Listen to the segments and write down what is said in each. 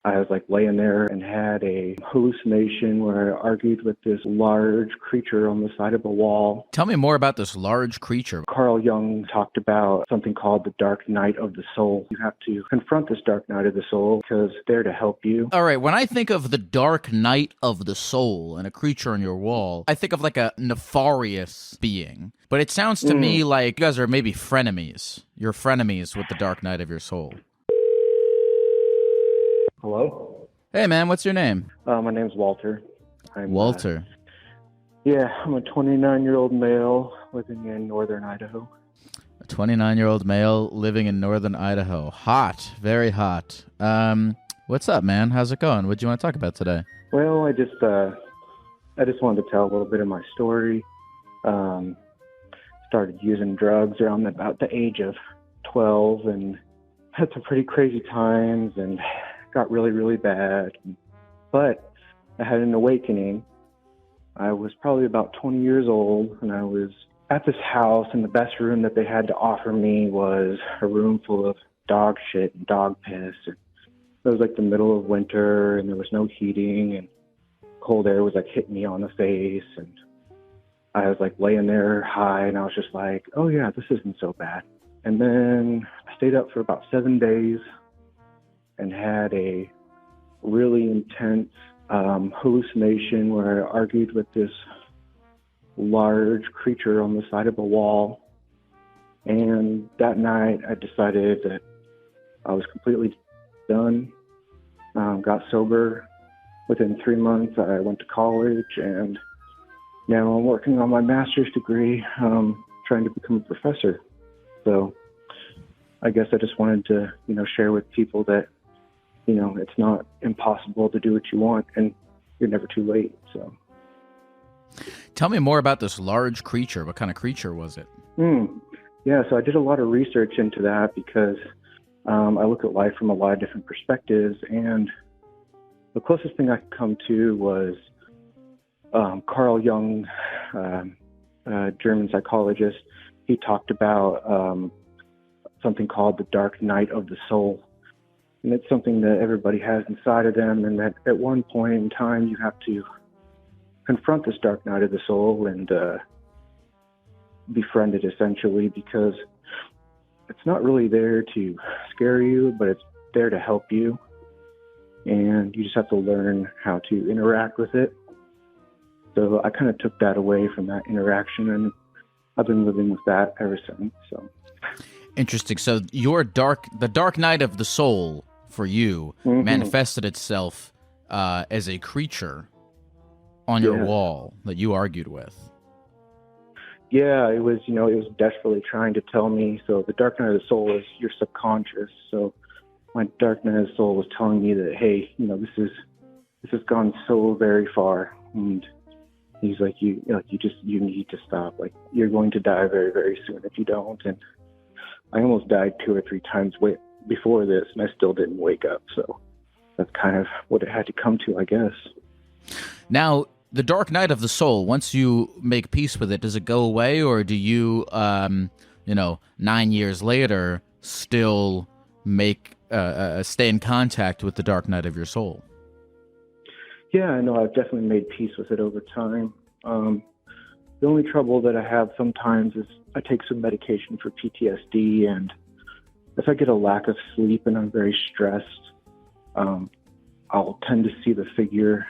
I was like laying there and had a hallucination where I argued with this large creature on the side of a wall. Tell me more about this large creature. Carl Jung talked about something called the dark night of the soul. You have to confront this dark night of the soul because it's there to help you. All right, when I think of the dark night of the soul and a creature on your wall, I think of like a nefarious being. But it sounds to me like you guys are maybe frenemies. You're frenemies with the dark night of your soul. Hello? Hey, man, what's your name? My name's Walter. Walter. I'm a 29-year-old male living in northern Idaho. A 29-year-old male living in northern Idaho. Hot. Very hot. What's up, man? How's it going? What do you want to talk about today? Well, I just wanted to tell a little bit of my story. Started using drugs around about the age of 12 and had some pretty crazy times and got really, really bad. But I had an awakening. I was probably about 20 years old, and I was at this house, and the best room that they had to offer me was a room full of dog shit and dog piss. And it was like the middle of winter, and there was no heating, and cold air was like hitting me on the face. And I was like laying there high, and I was just like, oh yeah, this isn't so bad. And then I stayed up for about 7 days and had a really intense hallucination where I argued with this large creature on the side of a wall. And that night I decided that I was completely done. Got sober. Within 3 months I went to college, and now I'm working on my master's degree, trying to become a professor. So I guess I just wanted to, share with people that it's not impossible to do what you want, and you're never too late. So, tell me more about this large creature. What kind of creature was it? Yeah, so I did a lot of research into that because I look at life from a lot of different perspectives, and the closest thing I could come to was Carl Jung, German psychologist. He talked about something called the dark night of the soul. And it's something that everybody has inside of them, and that at one point in time you have to confront this dark night of the soul and befriend it, essentially, because it's not really there to scare you, but it's there to help you. And you just have to learn how to interact with it. So I kind of took that away from that interaction, and I've been living with that ever since. So interesting. So the dark night of the soul for you manifested itself as a creature on your wall that you argued with. Yeah, it was desperately trying to tell me. So the dark night of the soul is your subconscious. So my dark night of the soul was telling me that, hey, this has gone so very far, and he's like, you need to stop. Like, you're going to die very, very soon if you don't. And I almost died 2 or 3 times before this, and I still didn't wake up. So that's kind of what it had to come to, I guess. Now, the dark night of the soul, once you make peace with it, does it go away, or do you, 9 years later, still stay in contact with the dark night of your soul? Yeah, I know. I've definitely made peace with it over time. The only trouble that I have sometimes is I take some medication for PTSD, and if I get a lack of sleep and I'm very stressed, I'll tend to see the figure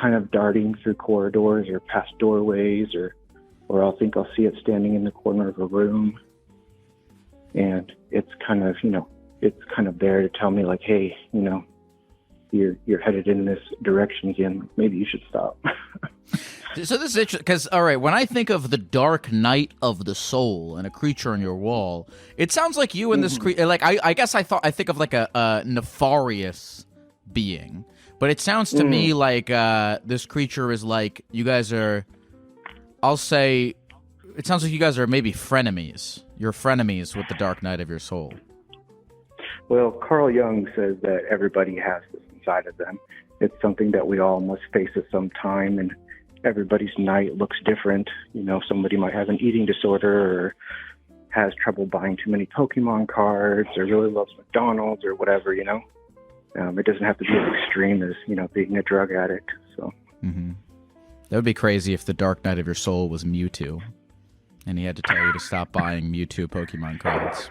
kind of darting through corridors or past doorways, or I'll think I'll see it standing in the corner of a room, and it's kind of there to tell me, like, hey, you're headed in this direction again. Maybe you should stop. So this is interesting because, all right, when I think of the dark night of the soul and a creature on your wall, it sounds like you and this creature. Like I guess I think of like a nefarious being, but it sounds to me like this creature is like you guys are. I'll say, it sounds like you guys are maybe frenemies. You're frenemies with the dark night of your soul. Well, Carl Jung says that everybody has this inside of them. It's something that we all must face at some time, and everybody's night looks different. Somebody might have an eating disorder, or has trouble buying too many Pokemon cards, or really loves McDonald's, or whatever, It doesn't have to be as extreme as, being a drug addict. So That would be crazy if the dark night of your soul was Mewtwo, and he had to tell you to stop buying Mewtwo Pokemon cards.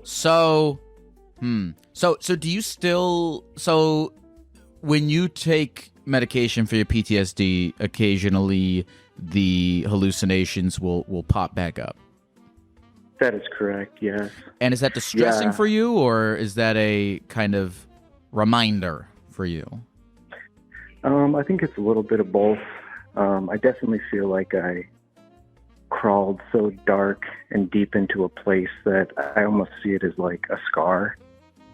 So do you still, so when you take medication for your PTSD, occasionally the hallucinations will pop back up? That is correct, yes. And is that distressing for you, or is that a kind of reminder for you? I think it's a little bit of both. I definitely feel like I crawled so dark and deep into a place that I almost see it as like a scar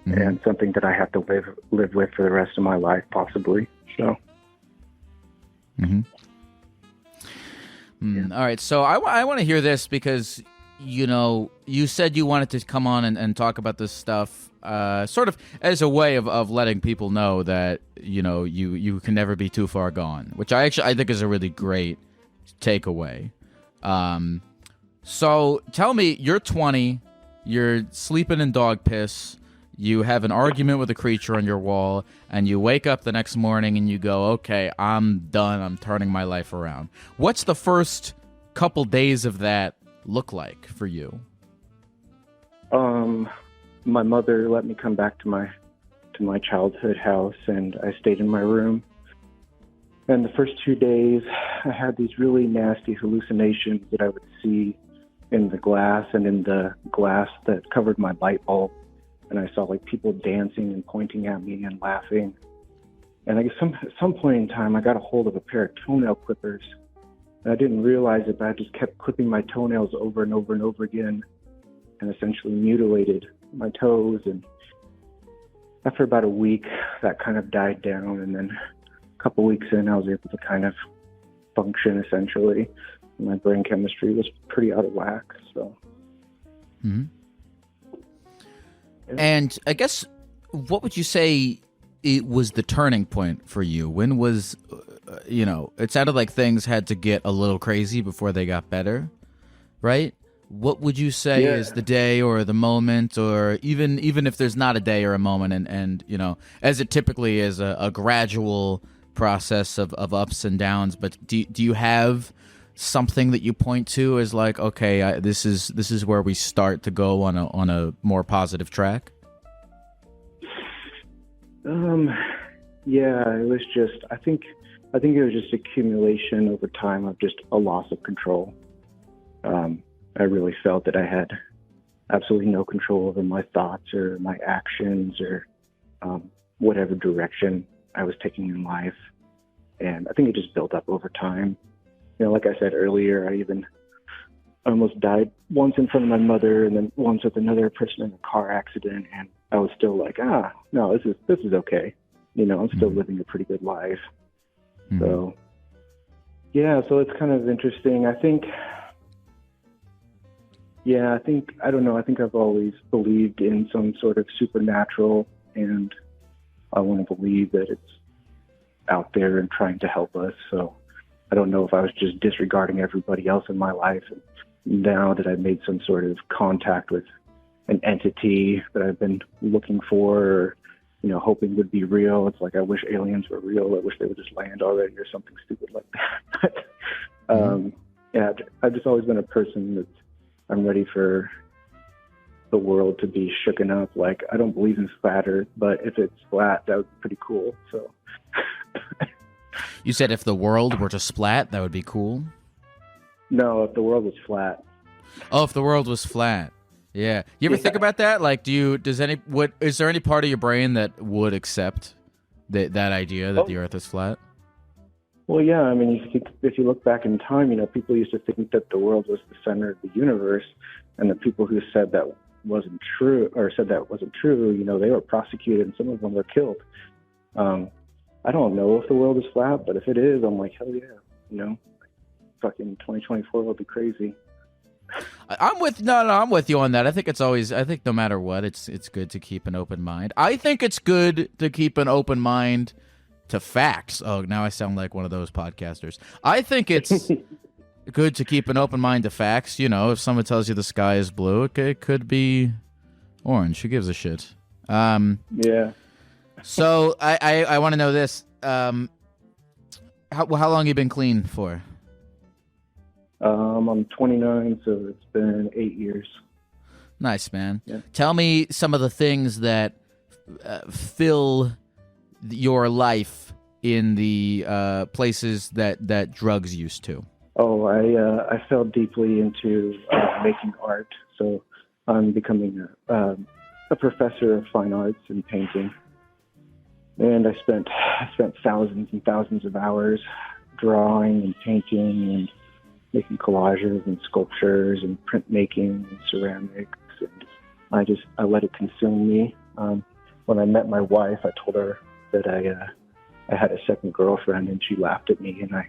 and something that I have to live with for the rest of my life, possibly. So. All right, so I want to hear this because, you said you wanted to come on and talk about this stuff sort of as a way of letting people know that, you can never be too far gone, which I think is a really great takeaway. So tell me, you're 20, you're sleeping in dog piss, you have an argument with a creature on your wall, and you wake up the next morning and you go, okay, I'm done, I'm turning my life around. What's the first couple days of that look like for you? My mother let me come back to my childhood house, and I stayed in my room. And the first 2 days, I had these really nasty hallucinations that I would see in the glass and in the glass that covered my light bulb. And I saw like people dancing and pointing at me and laughing. And I guess at some point in time, I got a hold of a pair of toenail clippers. And I didn't realize it, but I just kept clipping my toenails over and over and over again, and essentially mutilated my toes. And after about a week, that kind of died down. And then a couple weeks in, I was able to kind of function, essentially. My brain chemistry was pretty out of whack. So. And I guess, what would you say it was the turning point for you? When was, it sounded like things had to get a little crazy before they got better, right? What would you say is the day or the moment, or even if there's not a day or a moment, and as it typically is a gradual process of ups and downs, but do you have something that you point to as like, okay, this is where we start to go on a more positive track? It was just, I think it was just accumulation over time of just a loss of control. I really felt that I had absolutely no control over my thoughts or my actions or whatever direction I was taking in life. And I think it just built up over time. Like I said earlier, I almost died once in front of my mother, and then once with another person in a car accident. And I was still like, no, this is okay. I'm still living a pretty good life. So, so it's kind of interesting. I don't know. I think I've always believed in some sort of supernatural, and I want to believe that it's out there and trying to help us. So I don't know if I was just disregarding everybody else in my life. And now that I've made some sort of contact with an entity that I've been looking for, or, hoping would be real, it's like, I wish aliens were real. I wish they would just land already, or something stupid like that. I've just always been a person I'm ready for the world to be shooken up. Like, I don't believe in flat Earth, but if it's flat, that would be pretty cool. So. You said if the world were to splat, that would be cool? No, if the world was flat. Oh, if the world was flat. Yeah. You ever think about that? Like, is there any part of your brain that would accept that idea that the Earth is flat? Well, yeah. I mean, if you look back in time, people used to think that the world was the center of the universe, and the people who said that wasn't true, they were prosecuted, and some of them were killed. I don't know if the world is flat, but if it is, I'm like, hell yeah, fucking 2024 will be crazy. I'm with you on that. I think no matter what, it's good to keep an open mind. I think it's good to keep an open mind to facts. Oh, now I sound like one of those podcasters. I think it's good to keep an open mind to facts. If someone tells you the sky is blue, it could be orange. Who gives a shit? Yeah. So I want to know this. How long have you been clean for? I'm 29, so it's been 8 years. Nice, man. Yeah. Tell me some of the things that fill your life in the places that drugs used to. Oh, I fell deeply into making art, so I'm becoming a professor of fine arts and painting. And I spent thousands and thousands of hours drawing and painting and making collages and sculptures and printmaking and ceramics. And I let it consume me. When I met my wife, I told her that I had a second girlfriend, and she laughed at me. And I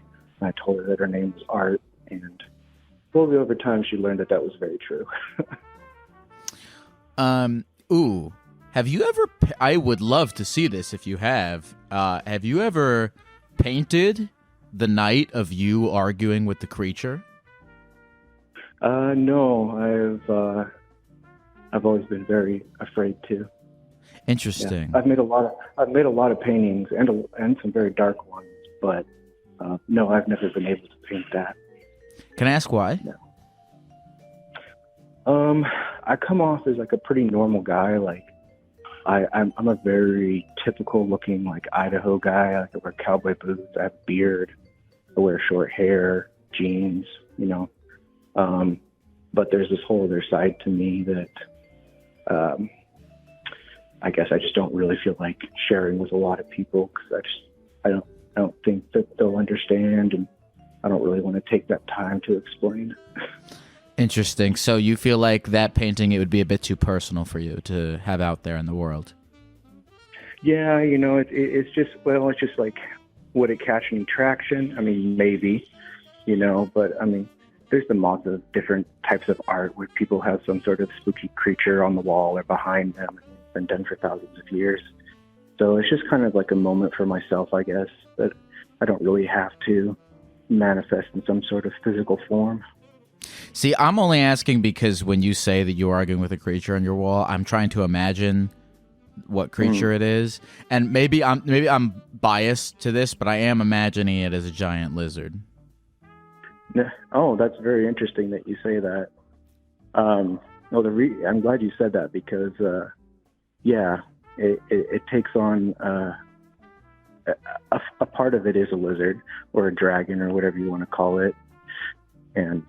told her that her name was Art. And slowly over time, she learned that was very true. Ooh. Have you ever? I would love to see this if you have. Have you ever painted the night of you arguing with the creature? No, I've always been very afraid to. Interesting. Yeah. I've made a lot of paintings and some very dark ones, but no, I've never been able to paint that. Can I ask why? No. I come off as like a pretty normal guy. Like I'm a very typical looking like Idaho guy. I wear cowboy boots. I have a beard. I wear short hair, jeans. But there's this whole other side to me that I guess I just don't really feel like sharing with a lot of people because I don't think that they'll understand, and I don't really want to take that time to explain. Interesting. So you feel like that painting, it would be a bit too personal for you to have out there in the world? Yeah, it's just like, would it catch any traction? I mean, maybe, but I mean, there's been lots of different types of art where people have some sort of spooky creature on the wall or behind them. It's been done for thousands of years. So it's just kind of like a moment for myself, I guess, that I don't really have to manifest in some sort of physical form. See, I'm only asking because when you say that you're arguing with a creature on your wall, I'm trying to imagine what creature it is. And maybe I'm biased to this, but I am imagining it as a giant lizard. Oh, that's very interesting that you say that. I'm glad you said that because, it takes on a part of it is a lizard or a dragon or whatever you want to call it. And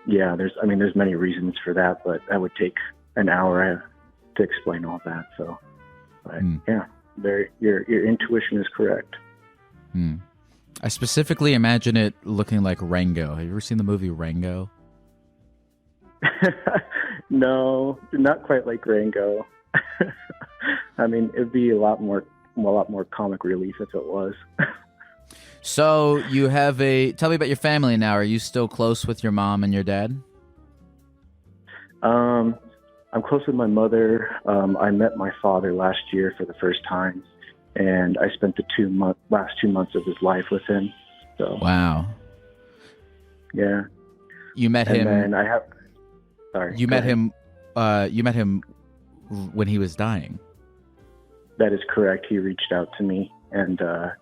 there's many reasons for that, but that would take an hour to explain all that. So, your intuition is correct. I specifically imagine it looking like Rango. Have you ever seen the movie Rango? No, not quite like Rango. I mean, it'd be a lot more comic relief if it was. So you have tell me about your family now. Are you still close with your mom and your dad? I'm close with my mother. I met my father last year for the first time, and I spent the last 2 months of his life with him. So wow. Yeah. You met him. And then Sorry. You met him. You met him when he was dying. That is correct. He reached out to me, and I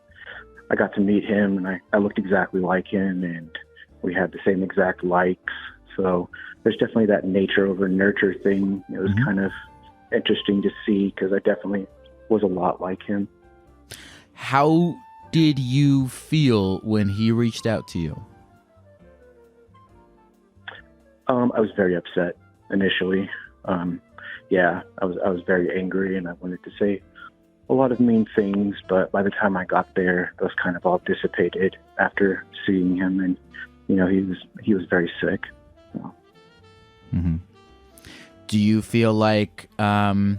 got to meet him, and I looked exactly like him, and we had the same exact likes. So there's definitely that nature over nurture thing. It was kind of interesting to see because I definitely was a lot like him. How did you feel when he reached out to you? I was very upset initially. I was very angry, and I wanted to say a lot of mean things, but by the time I got there, those kind of all dissipated after seeing him, and he was very sick. So. Do you feel like you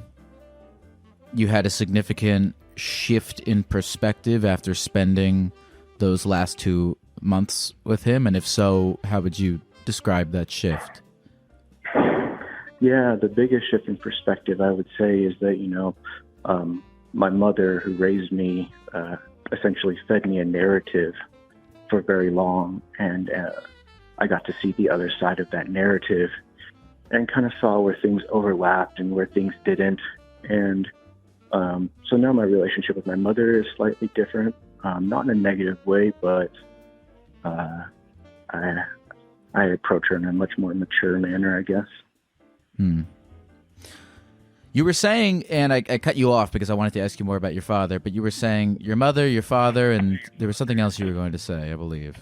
had a significant shift in perspective after spending those last 2 months with him? And if so, how would you describe that shift? Yeah, the biggest shift in perspective, I would say, is that, my mother, who raised me, essentially fed me a narrative for very long, and I got to see the other side of that narrative. and kind of saw where things overlapped and where things didn't. And so now my relationship with my mother is slightly different, not in a negative way, but I approach her in a much more mature manner, I guess. Hmm. You were saying, and I cut you off because I wanted to ask you more about your father, but you were saying your mother, your father, and there was something else you were going to say, I believe.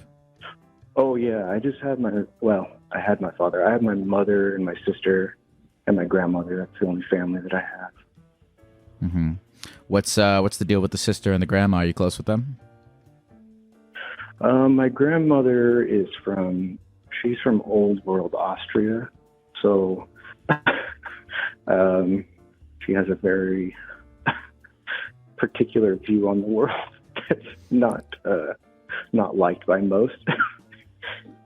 Oh, yeah. I had my father. I had my mother and my sister and my grandmother. That's the only family that I have. Mm-hmm. What's the deal with the sister and the grandma? Are you close with them? My grandmother she's from Old World Austria. So she has a very particular view on the world that's not liked by most.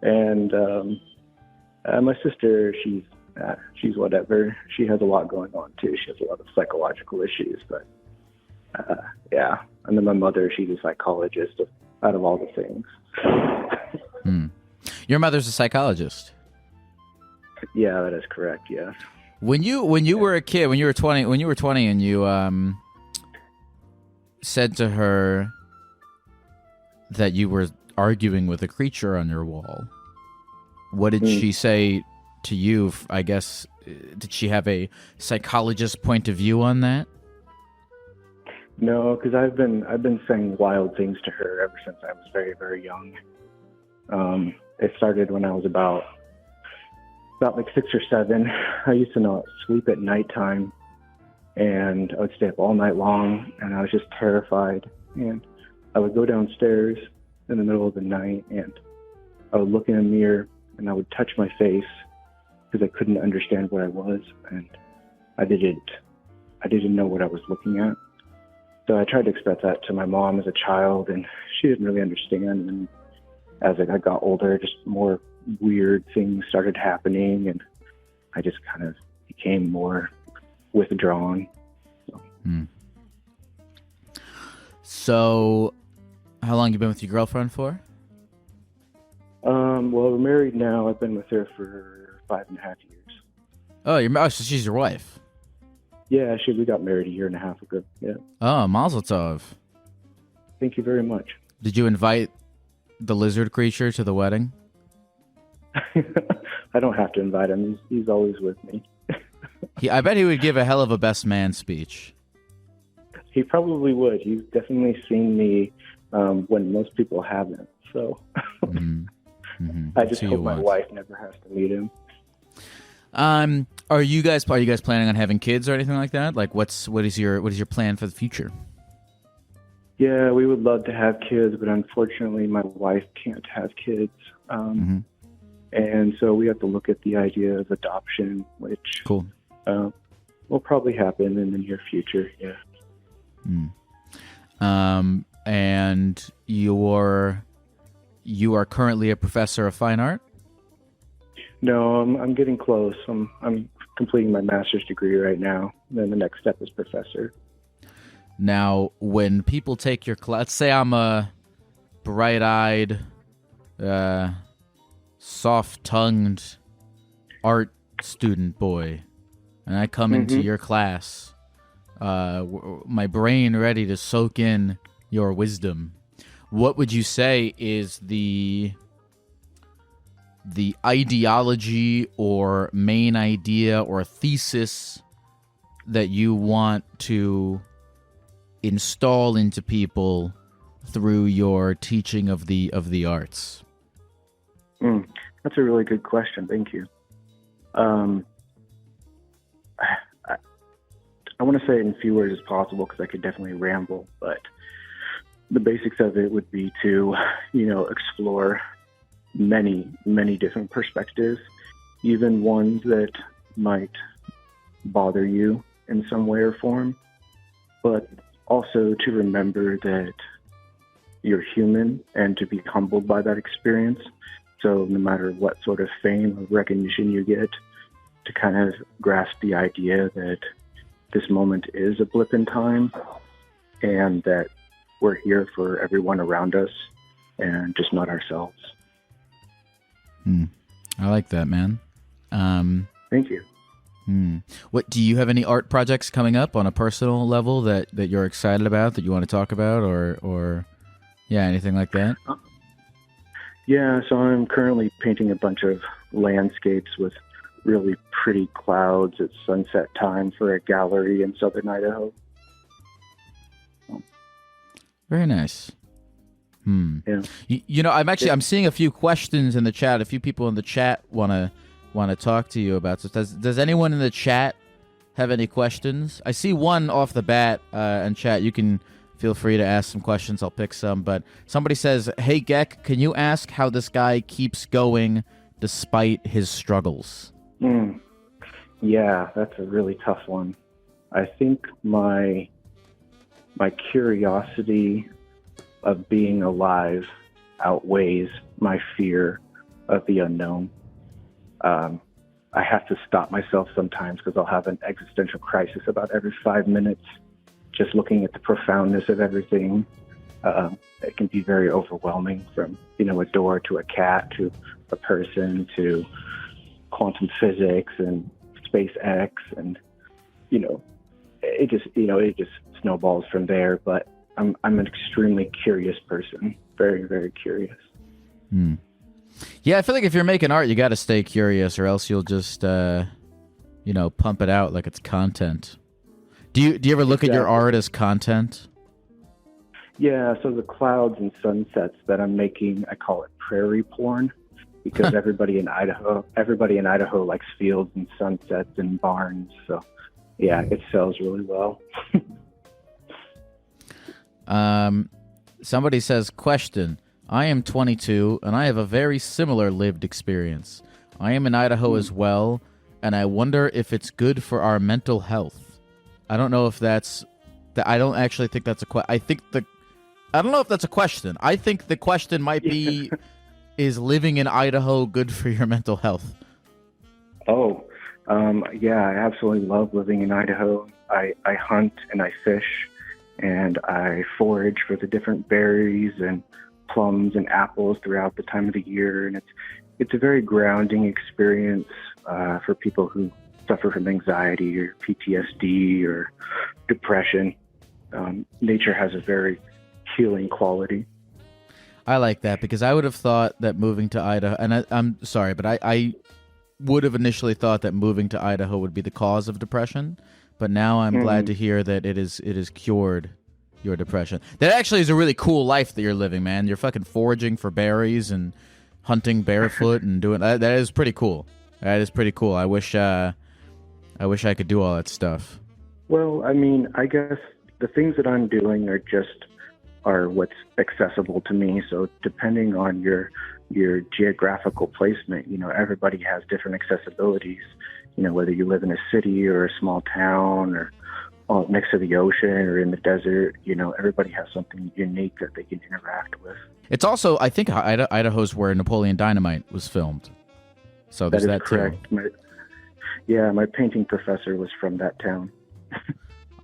And my sister, she's whatever. She has a lot going on too. She has a lot of psychological issues, but yeah. And then my mother, she's a psychologist out of all the things. Your mother's a psychologist. Yeah, that is correct. Yes. When you were a kid, when you were 20 and you said to her that you were arguing with a creature on your wall, what did she say to you? I guess, did she have a psychologist point of view on that? No, because I've been saying wild things to her ever since I was very, very young. It started when I was about like 6 or 7. I used to not sleep at nighttime, and I would stay up all night long, and I was just terrified. And I would go downstairs in the middle of the night, and I would look in a mirror, and I would touch my face because I couldn't understand what I was, and I didn't know what I was looking at. So I tried to express that to my mom as a child, and she didn't really understand. And as I got older, just more weird things started happening, and I just kind of became more withdrawn. So how long you been with your girlfriend for? Well, we're married now. I've been with her for 5.5 years. Oh, so she's your wife. Yeah, we got married 1.5 years ago. Yeah. Oh, Mazel Tov. Thank you very much. Did you invite the lizard creature to the wedding? I don't have to invite him. He's always with me. I bet he would give a hell of a best man speech. He probably would. He's definitely seen me when most people haven't. So I just hope my wife never has to meet him. Are you guys planning on having kids or anything like that? Like, what is your plan for the future? Yeah, we would love to have kids, but unfortunately, my wife can't have kids. And so we have to look at the idea of adoption, which cool. Will probably happen in the near future. Yeah. And you are currently a professor of fine art? No, I'm getting close. I'm completing my master's degree right now. And then the next step is professor. Now, when people take your class, let's say I'm a bright-eyed, soft-tongued art student boy, and I come into your class, my brain ready to soak in your wisdom. What would you say is the ideology or main idea or thesis that you want to install into people through your teaching of the arts? That's a really good question. Thank you. I want to say it in few words as possible because I could definitely ramble, but the basics of it would be to, explore many, many different perspectives, even ones that might bother you in some way or form, but also to remember that you're human and to be humbled by that experience. So no matter what sort of fame or recognition you get, to kind of grasp the idea that this moment is a blip in time and that we're here for everyone around us and just not ourselves. I like that, man. Thank you. What do you have any art projects coming up on a personal level that you're excited about, that you want to talk about, or yeah, anything like that? Yeah, so I'm currently painting a bunch of landscapes with really pretty clouds at sunset time for a gallery in southern Idaho. Very nice. Yeah. You know, I'm seeing a few questions in the chat. A few people in the chat want to talk to you about this. Does anyone in the chat have any questions? I see one off the bat in chat. You can feel free to ask some questions. I'll pick some. But somebody says, "Hey Geck, can you ask how this guy keeps going despite his struggles?" Yeah, that's a really tough one. I think my curiosity of being alive outweighs my fear of the unknown. I have to stop myself sometimes because I'll have an existential crisis about every 5 minutes, just looking at the profoundness of everything. It can be very overwhelming, from, a door to a cat to a person to quantum physics and SpaceX, and, it just snowballs from there. But I'm an extremely curious person, very, very curious. Yeah, I feel like if you're making art, you got to stay curious, or else you'll just, pump it out like it's content. Do you ever look at your art as content? Yeah, so the clouds and sunsets that I'm making, I call it prairie porn, because everybody in Idaho likes fields and sunsets and barns. So, yeah, it sells really well. Somebody says, question, I am 22 and I have a very similar lived experience. I am in Idaho as well, and I wonder if it's good for our mental health. I don't know if that's I don't actually think that's a question. I don't know if that's a question. I think the question might be, is living in Idaho good for your mental health? Oh, yeah, I absolutely love living in Idaho. I hunt and I fish, and I forage for the different berries and plums and apples throughout the time of the year. And it's a very grounding experience for people who suffer from anxiety or PTSD or depression. Nature has a very healing quality. I like that, because I would have thought that moving to Idaho, and I'm sorry, but I would have initially thought that moving to Idaho would be the cause of depression. But now I'm glad to hear that it is cured your depression. That actually is a really cool life that you're living, man. You're fucking foraging for berries and hunting barefoot and doing that. That is pretty cool. That is pretty cool. I wish I could do all that stuff. Well, I mean, I guess the things that I'm doing are what's accessible to me. So depending on your geographical placement, everybody has different accessibilities. Whether you live in a city or a small town or next to the ocean or in the desert, everybody has something unique that they can interact with. It's also, I think, Idaho's where Napoleon Dynamite was filmed. So there's that correct. Too. My painting professor was from that town.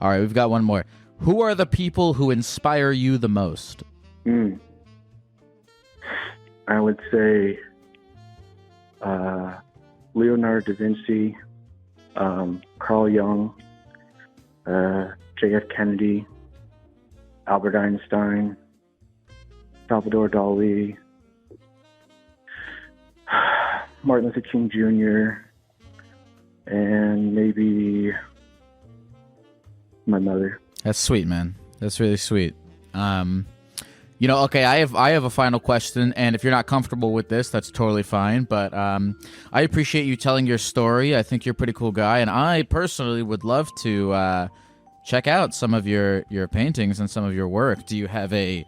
All right, we've got one more. Who are the people who inspire you the most? I would say Leonardo da Vinci, Carl Jung, J.F. Kennedy, Albert Einstein, Salvador Dali, Martin Luther King Jr., and maybe my mother. That's sweet, man. That's really sweet. Okay, I have a final question, and if you're not comfortable with this, that's totally fine. But I appreciate you telling your story. I think you're a pretty cool guy, and I personally would love to check out some of your paintings and some of your work. Do you have a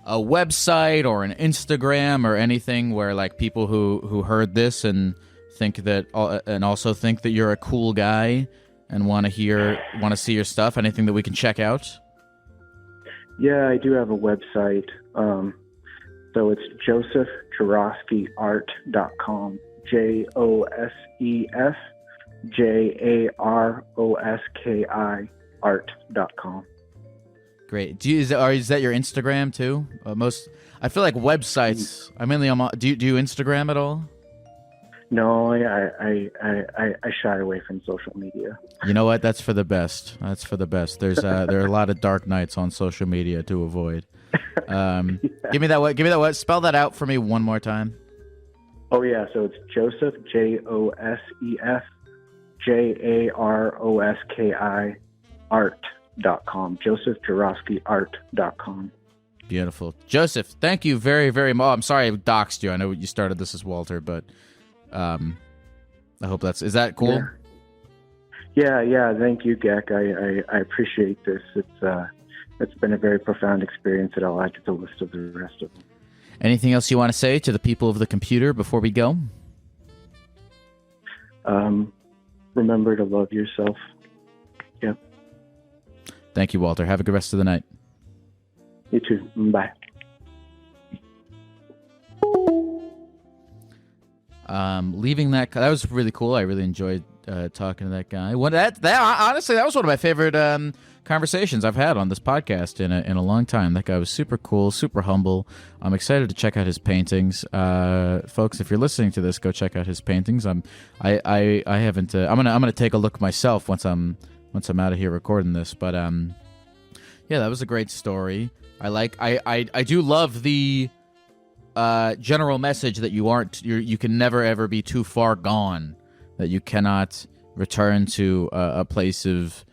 website or an Instagram or anything where, like, people who heard this and think that, and also think that you're a cool guy and want to see your stuff, anything that we can check out? Yeah, I do have a website. So it's josephjaroskiart.com. JOSEFJAROSKI art.com. Great. Is that your Instagram too? I feel like websites. I mainly do you Instagram at all? No, I shied away from social media. You know what? That's for the best. That's for the best. There are a lot of dark nights on social media to avoid. Yeah. Give me that what? Give me that what? Spell that out for me one more time. Oh yeah, so it's Joseph, Joseph, JAROSKI, art.com. JosephJarowskiArt.com. Beautiful. Joseph, thank you very, very much. I'm sorry I doxed you. I know you started this as Walter, but I hope is that cool? Yeah. Thank you, Geck. I appreciate this. It's been a very profound experience that I'll add to the list of the rest of them. Anything else you want to say to the people of the computer before we go? Remember to love yourself. Yep. Thank you, Walter. Have a good rest of the night. You too. Bye. Leaving that was really cool. I really enjoyed talking to that guy. Honestly, that was one of my favorite conversations I've had on this podcast in a long time. That guy was super cool, super humble. I'm excited to check out his paintings. Folks, if you're listening to this, go check out his paintings. I'm gonna take a look myself once I'm out of here recording this. But yeah, that was a great story. I do love the general message that you can never ever be too far gone, that you cannot return to a place of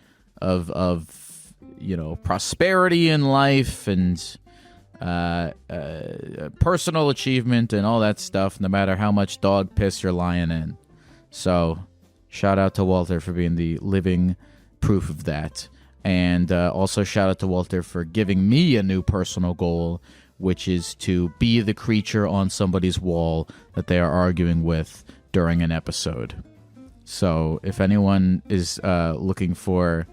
prosperity in life and personal achievement and all that stuff, no matter how much dog piss you're lying in. So shout out to Walter for being the living proof of that. And also shout out to Walter for giving me a new personal goal, which is to be the creature on somebody's wall that they are arguing with during an episode. So if anyone is looking for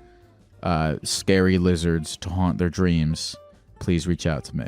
scary lizards to haunt their dreams, please reach out to me.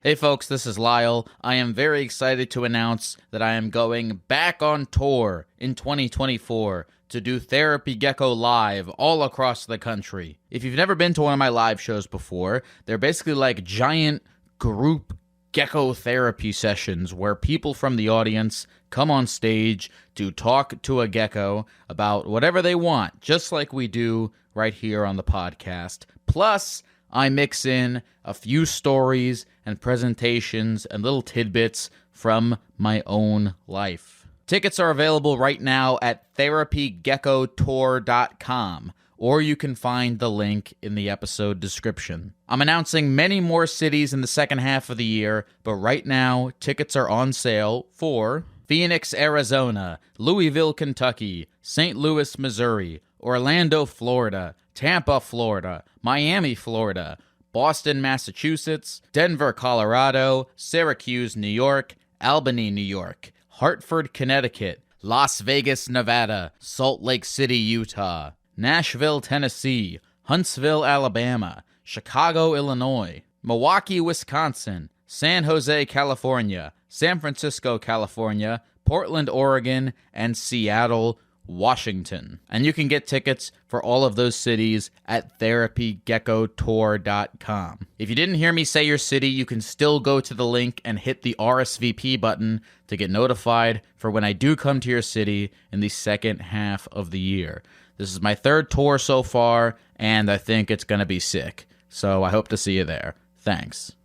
Hey folks, this is Lyle. I am very excited to announce that I am going back on tour in 2024 to do Therapy Gecko live all across the country. If you've never been to one of my live shows before, they're basically like giant group gecko therapy sessions where people from the audience come on stage to talk to a gecko about whatever they want, just like we do right here on the podcast. Plus, I mix in a few stories and presentations and little tidbits from my own life. Tickets are available right now at therapygeckotour.com, or you can find the link in the episode description. I'm announcing many more cities in the second half of the year, but right now, tickets are on sale for Phoenix, Arizona, Louisville, Kentucky, St. Louis, Missouri, Orlando, Florida, Tampa, Florida, Miami, Florida, Boston, Massachusetts, Denver, Colorado, Syracuse, New York, Albany, New York, Hartford, Connecticut, Las Vegas, Nevada, Salt Lake City, Utah, Nashville, Tennessee, Huntsville, Alabama, Chicago, Illinois, Milwaukee, Wisconsin, San Jose, California, San Francisco, California, Portland, Oregon, and Seattle, Washington. And you can get tickets for all of those cities at therapygeckotour.com. If you didn't hear me say your city, you can still go to the link and hit the RSVP button to get notified for when I do come to your city in the second half of the year. This is my third tour so far, and I think it's going to be sick. So I hope to see you there. Thanks.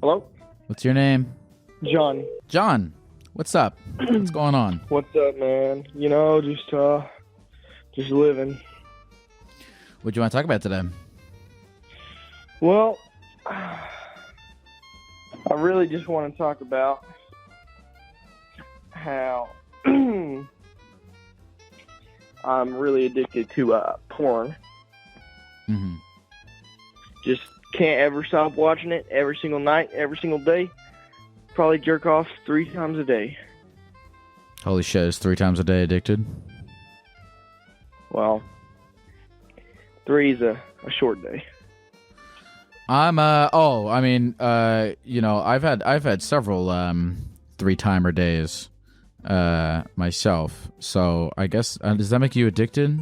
Hello? What's your name? John. John. What's up? What's going on? What's up, man? Just living. What do you want to talk about today? Well, I really just want to talk about how I'm really addicted to porn. Mm-hmm. Just can't ever stop watching it every single night, every single day. Probably jerk off 3 times a day. Holy shit, is 3 times a day addicted? Well, 3 is a short day. I've had several 3-timer days myself. So I guess does that make you addicted?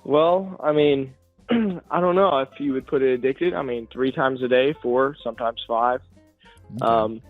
Well, I mean, I don't know if you would put it addicted. I mean, 3 times a day, 4, sometimes 5. Okay.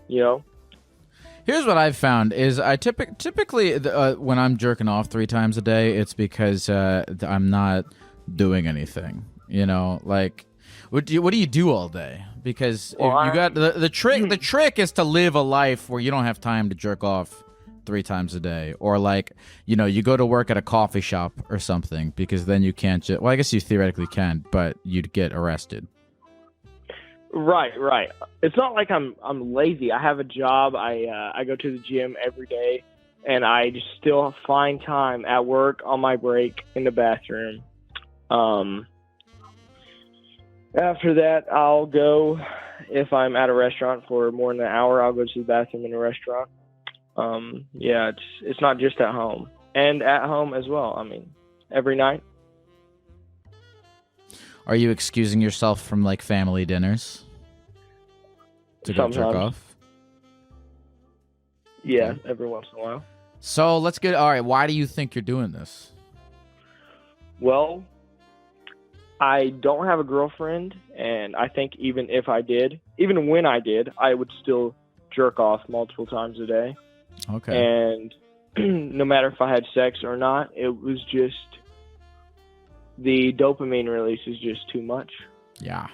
Here's what I've found is I typically when I'm jerking off 3 times a day, it's because I'm not doing anything. You know, like what do you do all day? Because you got the trick. The trick is to live a life where you don't have time to jerk off 3 times a day, or like, you know, you go to work at a coffee shop or something, because then you can't well, I guess you theoretically can, but you'd get arrested. Right. It's not like I'm lazy. I have a job. I go to the gym every day, and I just still find time at work, on my break, in the bathroom. After that, I'll go, if I'm at a restaurant for more than an hour, I'll go to the bathroom in a restaurant. Yeah, it's not just at home, and at home as well. I mean, every night. Are you excusing yourself from like family dinners to go jerk off? Yeah, every once in a while. So let's get, all right, why do you think you're doing this? Well, I don't have a girlfriend, and I think even when I did, I would still jerk off multiple times a day. Okay. And no matter if I had sex or not, it was just, the dopamine release is just too much. Yeah.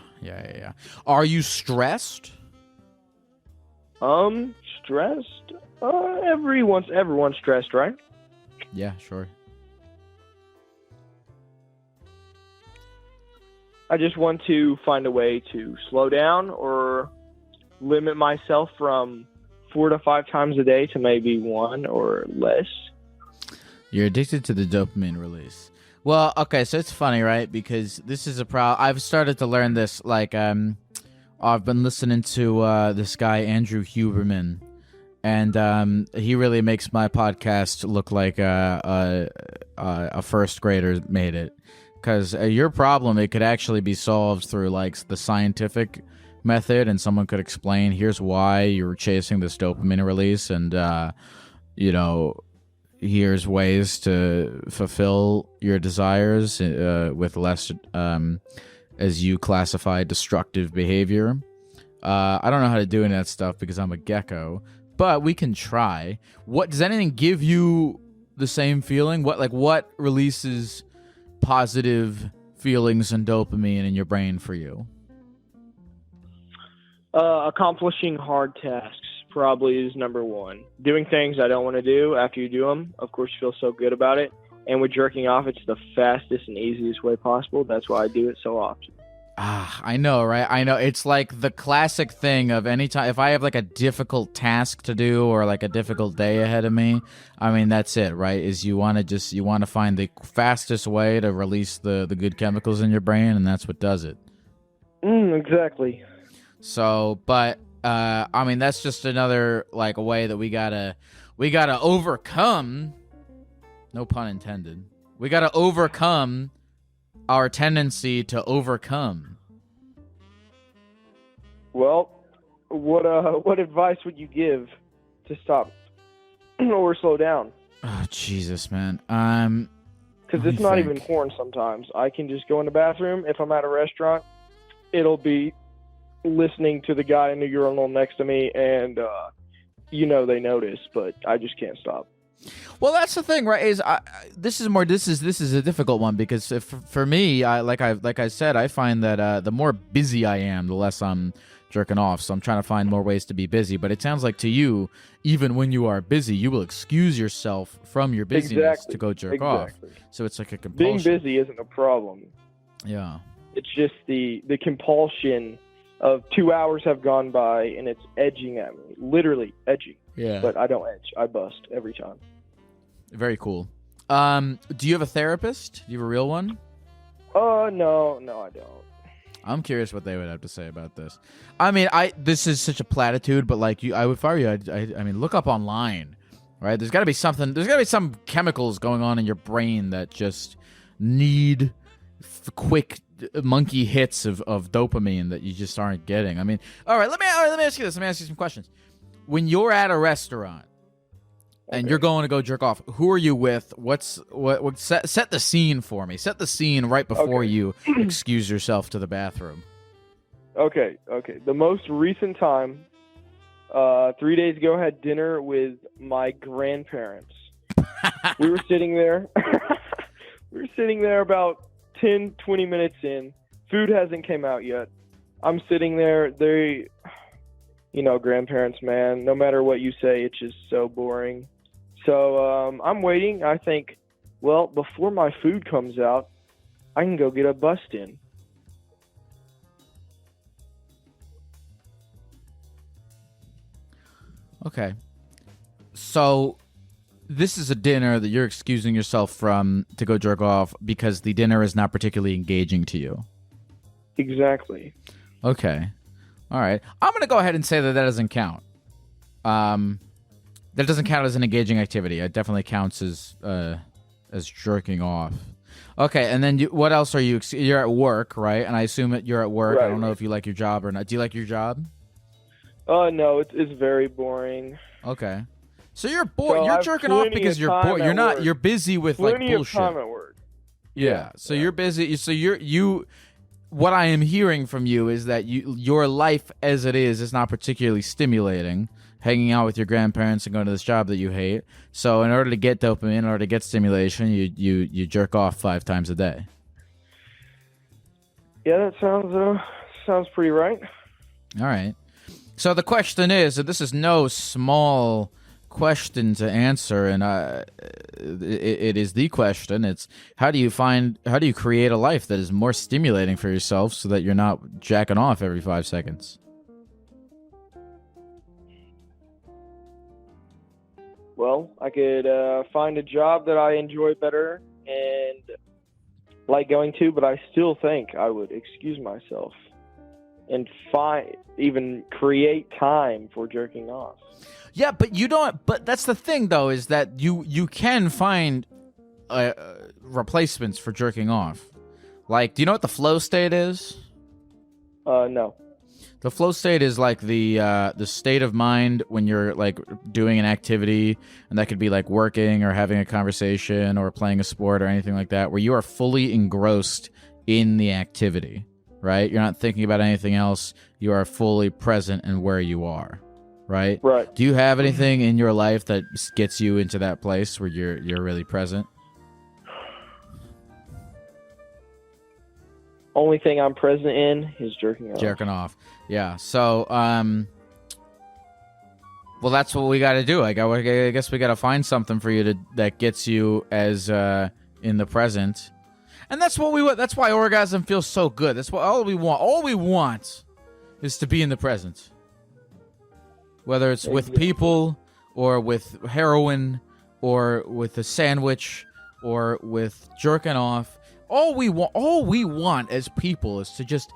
Are you stressed? Stressed? Everyone's stressed, right? Yeah, sure. I just want to find a way to slow down or limit myself from 4 to 5 times a day to maybe 1 or less. You're addicted to the dopamine release. Well, okay, so it's funny, right? Because this is a problem. I've started to learn this. Like, I've been listening to this guy Andrew Huberman, and he really makes my podcast look like a first grader made it. Because your problem, it could actually be solved through like the scientific method, and someone could explain, here's why you're chasing this dopamine release, and you know, here's ways to fulfill your desires with less, as you classify, destructive behavior. I don't know how to do any of that stuff because I'm a gecko, but we can try. What does anything give you the same feeling? What releases positive feelings and dopamine in your brain for you? Accomplishing hard tasks probably is number one. Doing things I don't want to do, after you do them, of course, you feel so good about it. And with jerking off, it's the fastest and easiest way possible. That's why I do it so often. I know, right? I know. It's like the classic thing of any time, if I have like a difficult task to do or like a difficult day ahead of me, I mean, that's it, right? Is you want to find the fastest way to release the good chemicals in your brain, and that's what does it. Exactly. So, but, I mean, that's just another like a way that we gotta overcome, no pun intended, we gotta overcome our tendency to overcome. Well, what advice would you give to stop or slow down? Oh, Jesus, man. Because it's not even porn sometimes. I can just go in the bathroom. If I'm at a restaurant, it'll be listening to the guy in the urinal next to me, and they notice, but I just can't stop. Well, that's the thing, right? This is a difficult one, because for me, like I said, I find that the more busy I am, the less I'm jerking off. So I'm trying to find more ways to be busy. But it sounds like to you, even when you are busy, you will excuse yourself from your busyness to go jerk off. So it's like a compulsion. Being busy isn't a problem. Yeah. It's just the compulsion of 2 hours have gone by and it's edging at me, literally edging. Yeah. But I don't edge. I bust every time. Very cool. Do you have a therapist? Do you have a real one? No, I don't. I'm curious what they would have to say about this. I mean, this is such a platitude, but like if I were you, I mean, look up online, right? There's got to be something. There's got to be some chemicals going on in your brain that just need quick monkey hits of dopamine that you just aren't getting. I mean, all right, let me ask you this. Let me ask you some questions. When you're at a restaurant and you're going to go jerk off, who are you with? What set the scene for me. Set the scene right before you excuse yourself to the bathroom. Okay. The most recent time 3 days ago, I had dinner with my grandparents. We were sitting there. We were sitting there about 10, 20 minutes in. Food hasn't came out yet. I'm sitting there. They, grandparents, man, no matter what you say, it's just so boring. So I'm waiting. I think, well, before my food comes out, I can go get a bust in. Okay. So this is a dinner that you're excusing yourself from to go jerk off because the dinner is not particularly engaging to you. Exactly. Okay. All right. I'm going to go ahead and say that doesn't count. That doesn't count as an engaging activity. It definitely counts as jerking off. Okay, and then what else are you? You're at work, right? And I assume that you're at work. Right. I don't know if you like your job or not. Do you like your job? No, it's very boring. Okay. So you're bored. So you're I've jerking off plenty because of you're time bored. at You're not. work. You're busy with like Plenty bullshit. of time at work. Yeah. So you're busy. So you. What I am hearing from you is that your life as it is not particularly stimulating. Hanging out with your grandparents and going to this job that you hate. So in order to get dopamine, in order to get stimulation, you jerk off 5 times a day. Yeah, that sounds pretty right. All right. So the question is, this is no small question to answer, and it is the question. It's how do you create a life that is more stimulating for yourself so that you're not jacking off every 5 seconds? Well, I could find a job that I enjoy better and like going to, but I still think I would excuse myself and even create time for jerking off. Yeah, but you don't. But that's the thing, though, is that you can find replacements for jerking off. Like, do you know what the flow state is? No. The flow state is like the state of mind when you're like doing an activity, and that could be like working or having a conversation or playing a sport or anything like that, where you are fully engrossed in the activity, right? You're not thinking about anything else. You are fully present in where you are, right? Right. Do you have anything in your life that gets you into that place where you're really present? Only thing I'm present in is jerking off. Jerking off. Yeah. So, well, that's what we got to do. I guess we got to find something for you that gets you as in the present, and that's what we. That's why orgasm feels so good. That's what all we want. All we want is to be in the present, whether it's with people or with heroin or with a sandwich or with jerking off. All we want as people is to just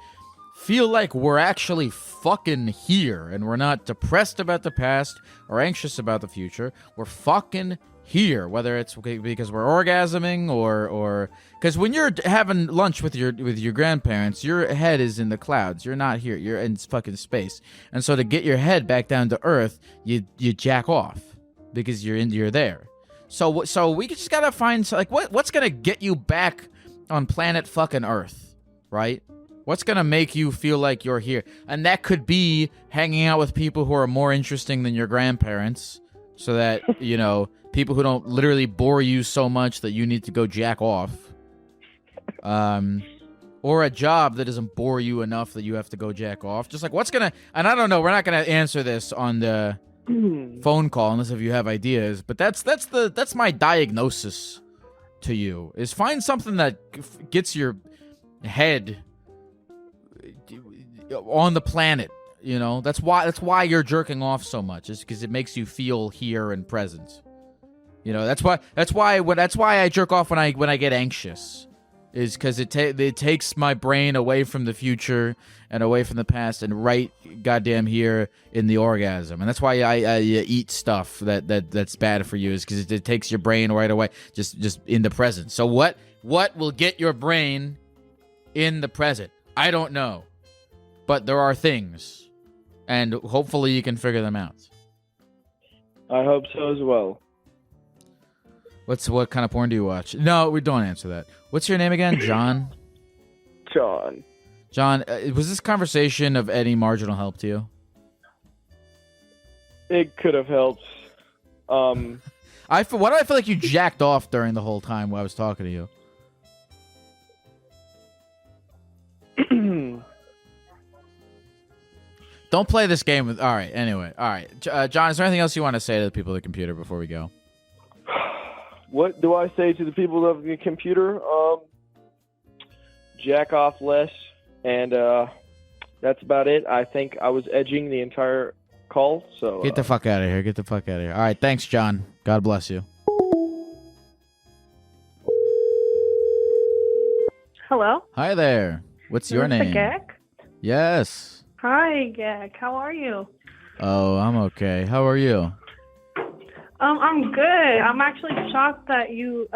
feel like we're actually fucking here and we're not depressed about the past or anxious about the future. We're fucking here, whether it's because we're orgasming or because when you're having lunch with your grandparents, your head is in the clouds. You're not here. You're in fucking space. And so to get your head back down to earth, you jack off because you're there. So we just gotta find like what's gonna get you back on planet fucking Earth, right? What's gonna make you feel like you're here? And that could be hanging out with people who are more interesting than your grandparents, so that, people who don't literally bore you so much that you need to go jack off. Or a job that doesn't bore you enough that you have to go jack off. Just like and I don't know, we're not gonna answer this on the phone call unless if you have ideas, but that's my diagnosis to you, is find something that gets your head on the planet. That's why you're jerking off so much, is because it makes you feel here and present. That's why I jerk off when I get anxious, is because it takes my brain away from the future and away from the past and right goddamn here in the orgasm. And that's why I eat stuff that's bad for you, is because it takes your brain right away, just in the present. So what will get your brain in the present? I don't know, but there are things, and hopefully you can figure them out. I hope so as well. What kind of porn do you watch? No, we don't answer that. What's your name again? John? John, was this conversation of any marginal help to you? It could have helped. Why do I feel like you jacked off during the whole time while I was talking to you? Don't play this game with... All right, anyway. All right. John, is there anything else you want to say to the people of the computer before we go? What do I say to the people of the computer? Jack off less, and that's about it. I think I was edging the entire call, so... Get the fuck out of here. Get the fuck out of here. All right, thanks, John. God bless you. Hello? Hi there. What's your name? Geck? Yes. Hi, Geck. How are you? Oh, I'm okay. How are you? I'm good. I'm actually shocked that you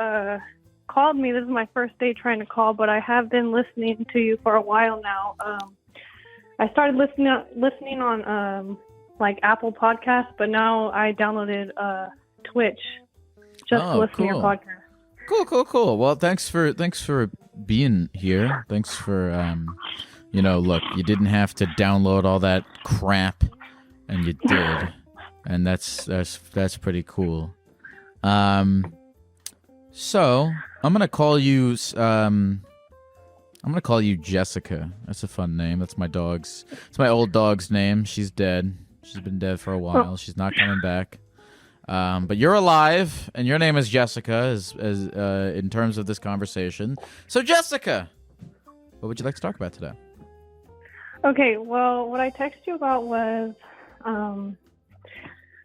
called me. This is my first day trying to call, but I have been listening to you for a while now. I started listening on like Apple Podcasts, but now I downloaded Twitch just to listen to your podcast. Cool. Well, thanks for being here. Thanks for look, you didn't have to download all that crap, and you did, and that's pretty cool. So I'm gonna call you Jessica. That's a fun name. That's my dog's. It's my old dog's name. She's dead. She's been dead for a while. She's not coming back. But you're alive, and your name is Jessica, as in terms of this conversation. So, Jessica, what would you like to talk about today? Okay, well, what I texted you about was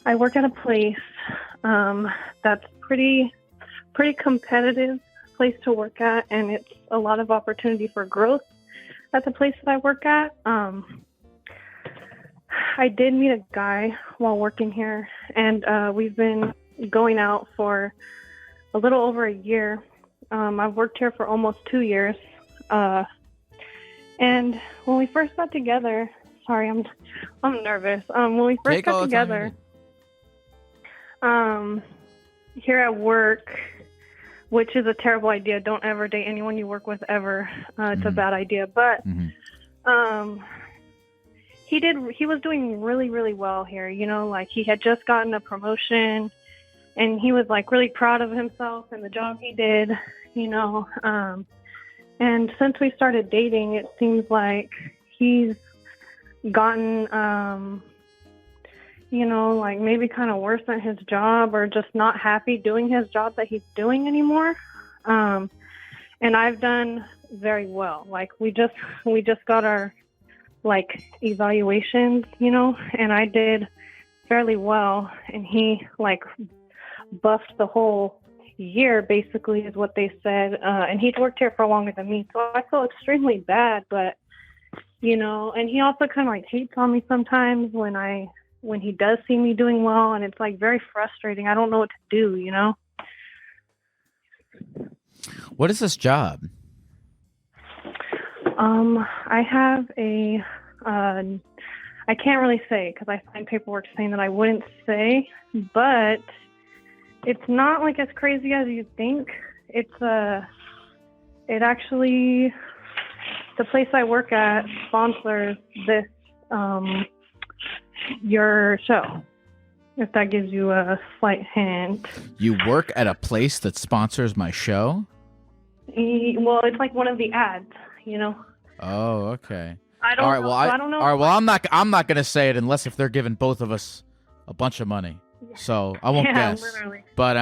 I work at a place that's pretty competitive place to work at, and it's a lot of opportunity for growth at the place that I work at. I did meet a guy while working here, and we've been going out for a little over a year. I've worked here for almost 2 years. And when we first got together, sorry, I'm nervous. When we first got together, here at work, which is a terrible idea. Don't ever date anyone you work with ever. It's a bad idea. But he was doing really, really well here. You know, like he had just gotten a promotion, and he was like really proud of himself and the job he did. You know, and since we started dating, it seems like he's gotten, like maybe kind of worse at his job, or just not happy doing his job that he's doing anymore. And I've done very well. Like we just got our like evaluations, and I did fairly well, and he like buffed the whole year, basically, is what they said. And he's worked here for longer than me, so I feel extremely bad. But and he also kind of like hates on me sometimes when he does see me doing well, and it's like very frustrating. I don't know what to do. What is this job? I have a I can't really say because I signed paperwork saying that I wouldn't say, but it's not like as crazy as you think. It actually, the place I work at sponsors this, your show, if that gives you a slight hint. You work at a place that sponsors my show? Well, it's like one of the ads, Oh, okay. I don't know. I don't know. All right, well, I'm not going to say it unless if they're giving both of us a bunch of money. So I won't guess. Literally. But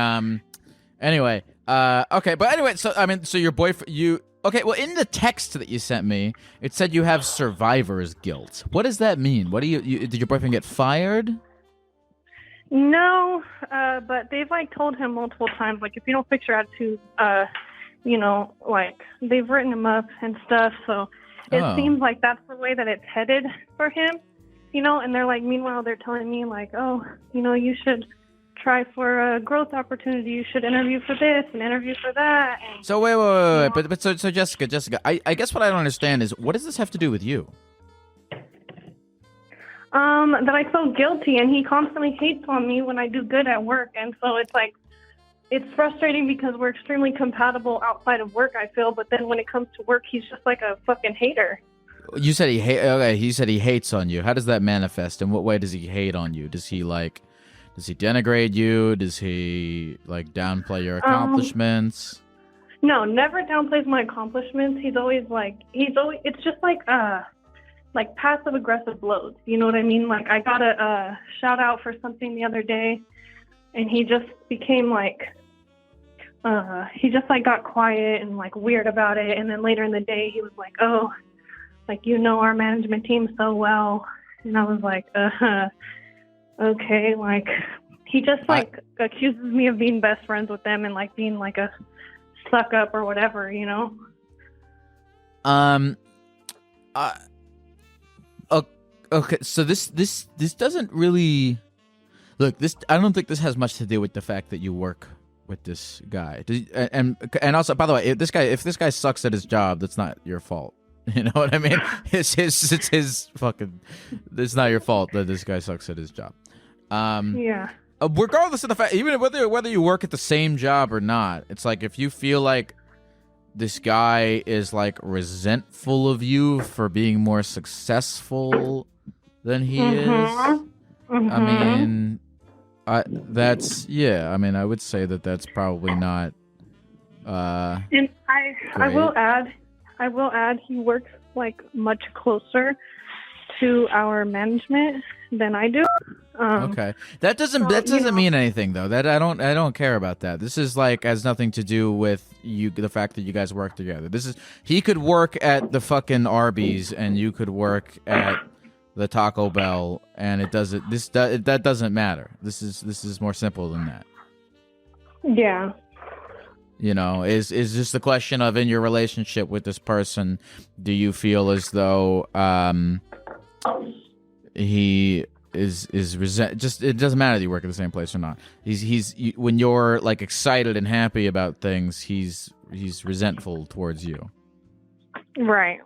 anyway, okay. But anyway, so your boyfriend, okay. Well, in the text that you sent me, it said you have survivor's guilt. What does that mean? What did your boyfriend get fired? No, but they've like told him multiple times, like if you don't fix your attitude, like they've written him up and stuff. So it seems like that's the way that it's headed for him. And they're like, meanwhile, they're telling me like, oh, you should try for a growth opportunity. You should interview for this and interview for that. And, so wait. But so Jessica, I guess what I don't understand is what does this have to do with you? That I feel guilty, and he constantly hates on me when I do good at work. And so it's like, it's frustrating because we're extremely compatible outside of work, I feel. But then when it comes to work, he's just like a fucking hater. You said he said he hates on you. How does that manifest? In what way does he hate on you? Does he denigrate you? Does he like downplay your accomplishments? No, never downplays my accomplishments. He's always it's just like passive aggressive blows. You know what I mean? Like I got a shout out for something the other day, and he just became he just got quiet and like weird about it. And then later in the day, he was like, "Oh, like our management team so well," and I was like, okay. Like he just accuses me of being best friends with them and like being like a suck up or whatever, Okay, so this doesn't really look. I don't think this has much to do with the fact that you work with this guy. And also, by the way, if this guy sucks at his job, that's not your fault. You know what I mean? It's his fucking. It's not your fault that this guy sucks at his job. Yeah. Regardless of the fact, even whether you work at the same job or not, it's like if you feel like this guy is like resentful of you for being more successful than he is. I mean, I would say that's probably not. And I will add, he works like much closer to our management than I do. Okay, that doesn't mean anything though. That I don't care about that. This is like has nothing to do with you. The fact that you guys work together. He could work at the fucking Arby's and you could work at the Taco Bell, and it doesn't. That doesn't matter. This is more simple than that. Yeah. Is just the question of in your relationship with this person, do you feel as though he is just it doesn't matter that you work at the same place or not. When you're like excited and happy about things, he's resentful towards you. Right.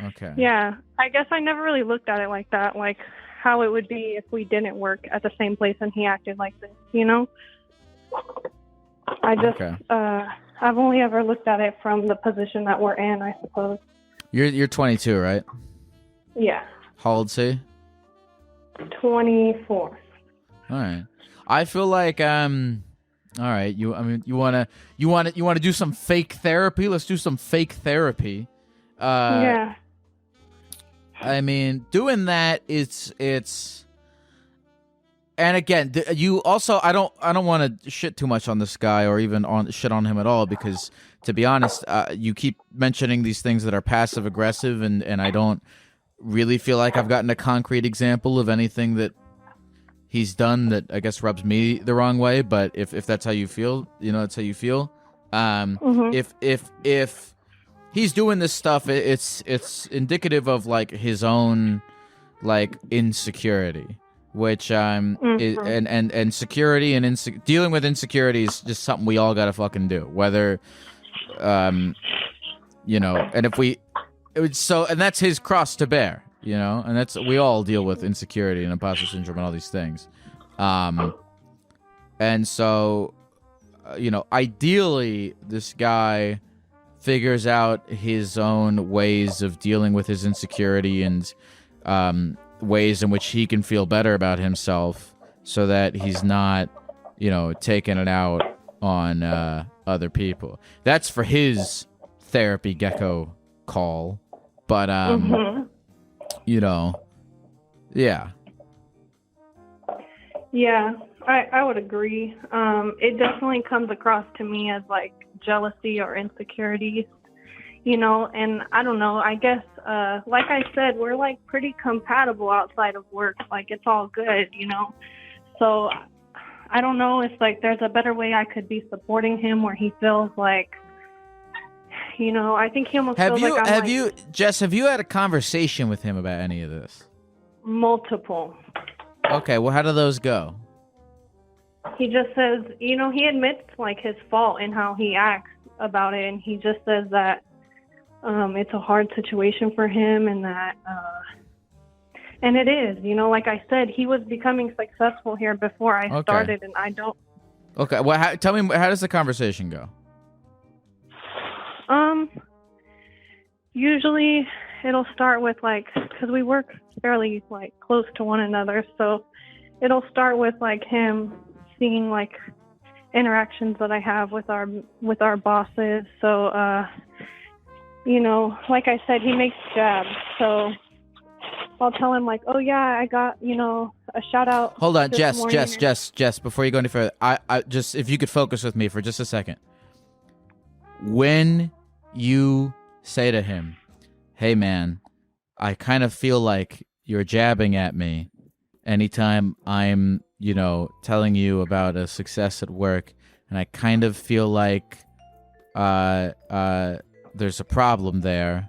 Okay. Yeah, I guess I never really looked at it like that, like how it would be if we didn't work at the same place and he acted like this, I just, I've only ever looked at it from the position that we're in, I suppose. You're 22, right? Yeah. How old is he? 24. All right. I feel like all right. You want to do some fake therapy? Let's do some fake therapy. Yeah. I mean, doing that it's and again, you also I don't want to shit too much on this guy or even shit on him at all, because to be honest, you keep mentioning these things that are passive aggressive, and I don't really feel like I've gotten a concrete example of anything that he's done that I guess rubs me the wrong way. But if that's how you feel, that's how you feel. If he's doing this stuff, it's indicative of like his own like insecurity, which and security and dealing with insecurity is just something we all gotta fucking do, whether and if we and that's his cross to bear, and that's we all deal with insecurity and imposter syndrome and all these things, and so ideally this guy figures out his own ways of dealing with his insecurity and ways in which he can feel better about himself, so that he's not, taking it out on other people. That's for his therapy Gecko call. But yeah. Yeah, I would agree. It definitely comes across to me as like jealousy or insecurities, and I don't know, I guess like I said, we're like pretty compatible outside of work, like it's all good, so I don't know if like there's a better way I could be supporting him where he feels like, I think he almost feels like Jess, have you had a conversation with him about any of this? Multiple. Okay, well, how do those go? He just says, he admits like his fault in how he acts about it, and he just says that it's a hard situation for him, and that and it is, like I said, he was becoming successful here before I started, and I don't. Okay, well, tell me, how does the conversation go? Usually it'll start with like, because we work fairly like close to one another, so it'll start with like him seeing like interactions that I have with our bosses. So you know, like I said, he makes jabs, so I'll tell him like, oh yeah, I got, you know, a shout out. Hold on, this Jess, morning. Jess, before you go any further, I just, if you could focus with me for just a second. When you say to him, hey man, I kind of feel like you're jabbing at me anytime I'm, you know, telling you about a success at work, and I kind of feel like there's a problem there,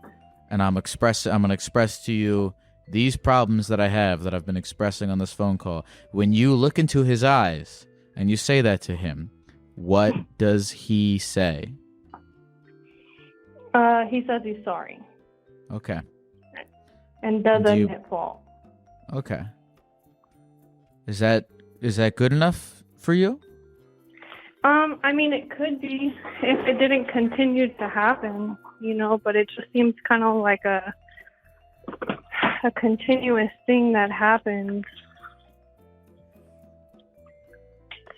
and I'm going to express to you these problems that I have that I've been expressing on this phone call. When you look into his eyes and you say that to him, what does he say? He says he's sorry. Okay. And doesn't hit fault. Okay. Is that good enough for you? I mean, it could be if it didn't continue to happen, you know, but it just seems kind of like a continuous thing that happens.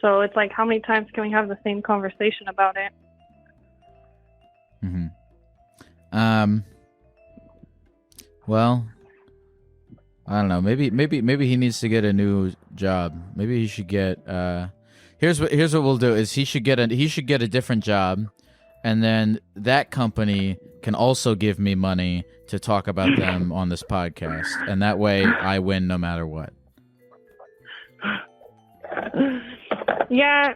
So it's like, how many times can we have the same conversation about it? Mm-hmm. Well, I don't know. Maybe he needs to get a new job. Maybe he should get. Here's what we'll do: is he should get a different job, and then that company can also give me money to talk about them on this podcast, and that way I win no matter what. Yeah.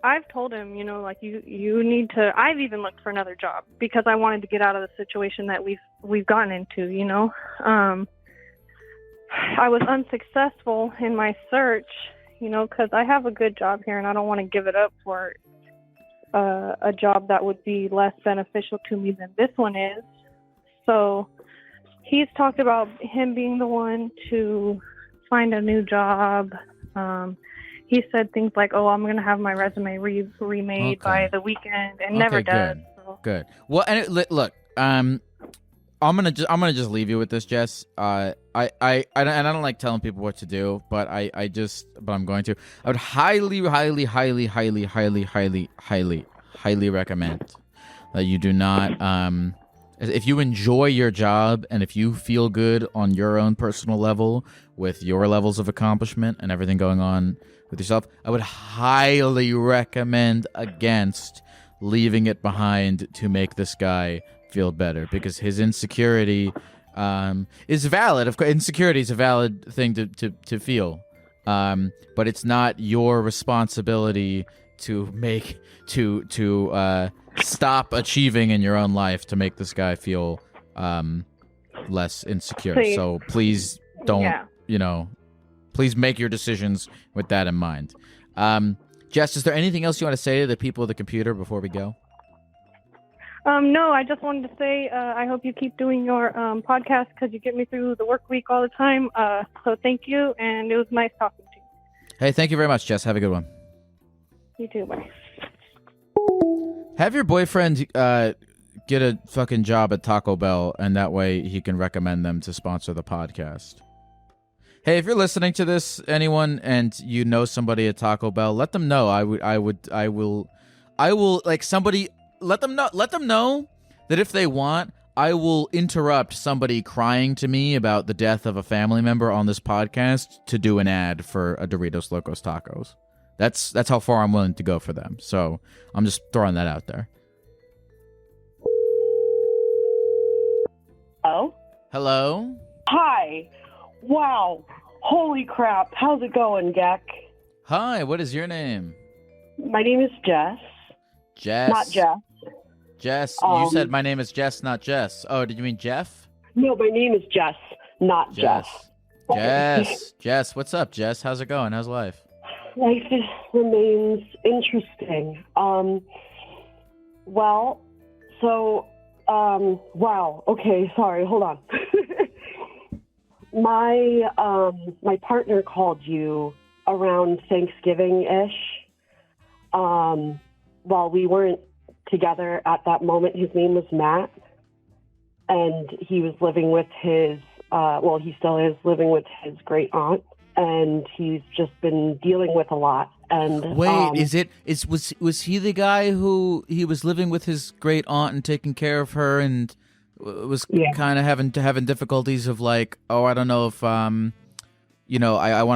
I've told him, you know, like you need to. I've even looked for another job because I wanted to get out of the situation that we've gotten into. You know, I was unsuccessful in my search, you know, because I have a good job here and I don't want to give it up for a job that would be less beneficial to me than this one is. So he's talked about him being the one to find a new job. He said things like, "Oh, I'm gonna have my resume remade by the weekend," and never does. Good. So. Good. Well, and look, I'm gonna just leave you with this, Jess. I don't like telling people what to do, but but I'm going to. I would highly recommend that you do not. If you enjoy your job and if you feel good on your own personal level with your levels of accomplishment and everything going on with yourself, I would highly recommend against leaving it behind to make this guy feel better, because his insecurity is valid. Of course, insecurity is a valid thing to feel, but it's not your responsibility to stop achieving in your own life to make this guy feel less insecure. So please don't, please make your decisions with that in mind. Jess, is there anything else you want to say to the people of the computer before we go? No, I just wanted to say I hope you keep doing your podcast because you get me through the work week all the time. So thank you, and it was nice talking to you. Hey, thank you very much, Jess. Have a good one. You too, bye. Have your boyfriend get a fucking job at Taco Bell, and that way he can recommend them to sponsor the podcast. Hey, if you're listening to this, anyone, and you know somebody at Taco Bell, let them know. I will like somebody. Let them know that if they want, I will interrupt somebody crying to me about the death of a family member on this podcast to do an ad for a Doritos Locos Tacos. That's how far I'm willing to go for them. So I'm just throwing that out there. Oh? Hello? Hi. Wow. Holy crap. How's it going, Geck? Hi, what is your name? My name is Jess. Jess? Not Jeff. Jess, you said my name is Jess, not Jess. Oh, did you mean Jeff? No, my name is Jess, not Jeff. Jess, what's up, Jess? How's it going? How's life? Life remains interesting. Wow. Okay, sorry, hold on. My partner called you around Thanksgiving-ish. While we weren't together at that moment. His name was Matt. and he was living with his, he still is living with his great aunt, and he's just been dealing with a lot. And wait, was he the guy who he was living with his great aunt and taking care of her and was kind of having difficulties of like, oh, I don't know if I want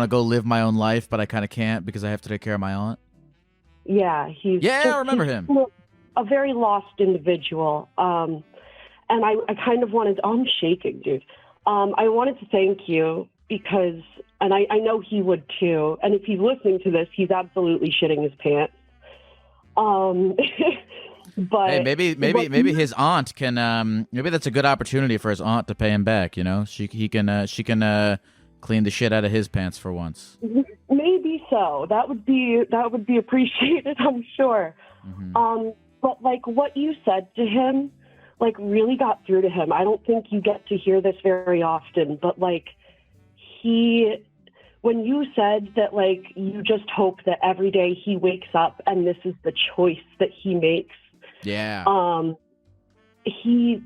to go live my own life, but I kind of can't because I have to take care of my aunt. Yeah, I remember him. A very lost individual. And I kind of wanted, I'm shaking, dude. I wanted to thank you because, and I know he would too. And if he's listening to this, he's absolutely shitting his pants. But hey, maybe his aunt can, maybe that's a good opportunity for his aunt to pay him back. You know, she can clean the shit out of his pants for once. Maybe so. That would be appreciated, I'm sure. Mm-hmm. But like what you said to him, like really got through to him. I don't think you get to hear this very often, but like when you said that like you just hope that every day he wakes up and this is the choice that he makes. Yeah. He's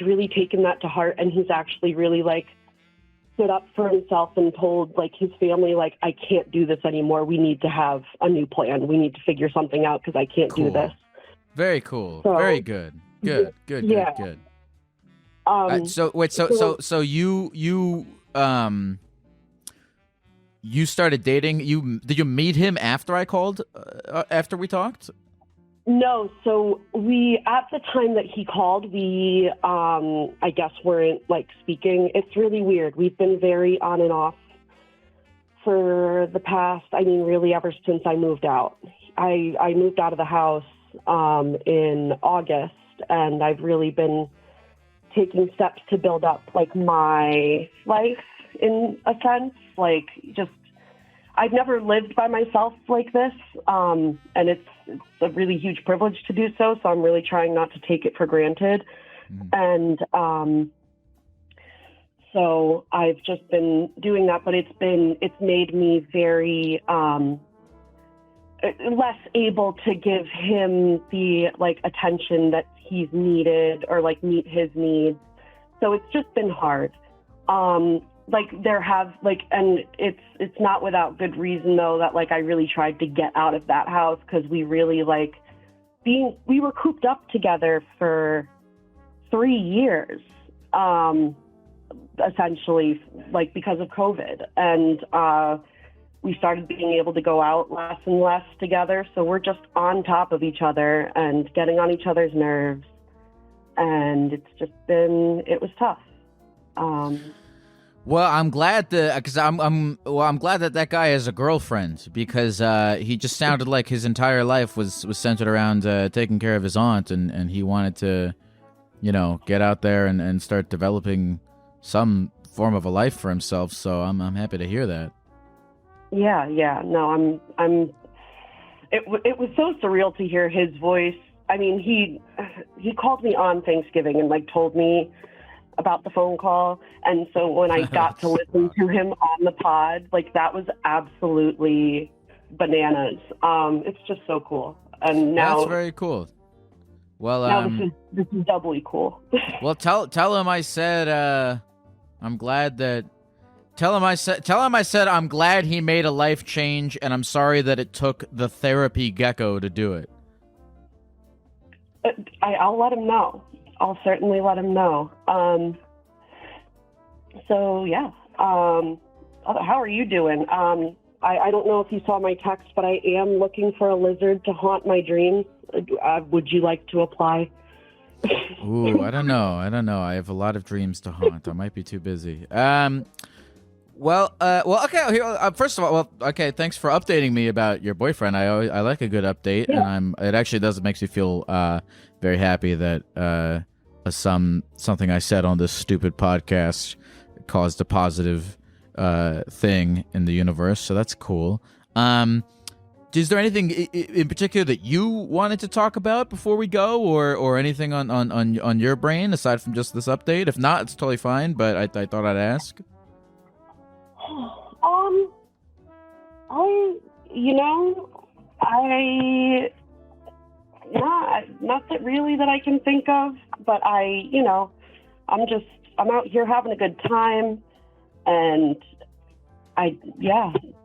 really taken that to heart, and he's actually really like stood up for himself and told like his family, like, I can't do this anymore. We need to have a new plan. We need to figure something out because I can't do this. Very cool. So, very good. Good. So you started dating. Did you meet him after I called? After we talked? No, so at the time that he called, we, I guess weren't like speaking. It's really weird. We've been very on and off for the past, really ever since I moved out. I moved out of the house, in August, and I've really been taking steps to build up like my life in a sense, like just, I've never lived by myself like this, and it's a really huge privilege to do so, so I'm really trying not to take it for granted. And so I've just been doing that, but it's made me very less able to give him the like attention that he's needed or like meet his needs. So it's just been hard. And it's not without good reason though that like I really tried to get out of that house because we really we were cooped up together for 3 years, essentially, like because of COVID, and we started being able to go out less and less together. So we're just on top of each other and getting on each other's nerves, and it was tough. Well, I'm glad I'm glad that guy has a girlfriend because he just sounded like his entire life was centered around taking care of his aunt, and he wanted to, get out there and start developing some form of a life for himself. So I'm happy to hear that. Yeah. No, it was so surreal to hear his voice. He called me on Thanksgiving and like told me about the phone call, and so when I got to listen to him on the pod, like that was absolutely bananas. It's just so cool, and now that's very cool. Well, now this is doubly cool. Well, tell him I said I'm glad that. Tell him I said I'm glad he made a life change, and I'm sorry that it took the therapy Gecko to do it. I'll let him know. I'll certainly let him know. So yeah. How are you doing? I don't know if you saw my text, but I am looking for a lizard to haunt my dreams. Would you like to apply? Ooh, I don't know. I have a lot of dreams to haunt. I might be too busy. Well, okay. First of all, okay. Thanks for updating me about your boyfriend. I like a good update, yeah. And it actually makes me feel very happy that something I said on this stupid podcast caused a positive thing in the universe. So that's cool. Is there anything in particular that you wanted to talk about before we go, or anything on your brain aside from just this update? If not, it's totally fine. But I thought I'd ask. Not that really that I can think of, but I'm out here having a good time, and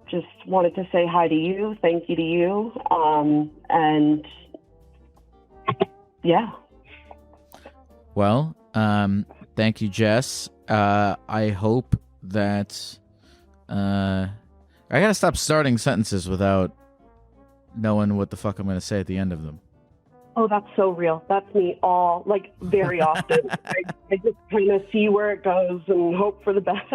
just wanted to say hi to you, thank you to you, and yeah. Well, thank you, Jess. I hope that I gotta stop starting sentences without knowing what the fuck I'm gonna say at the end of them. Oh, that's so real. That's me very often. I just kind of see where it goes and hope for the best.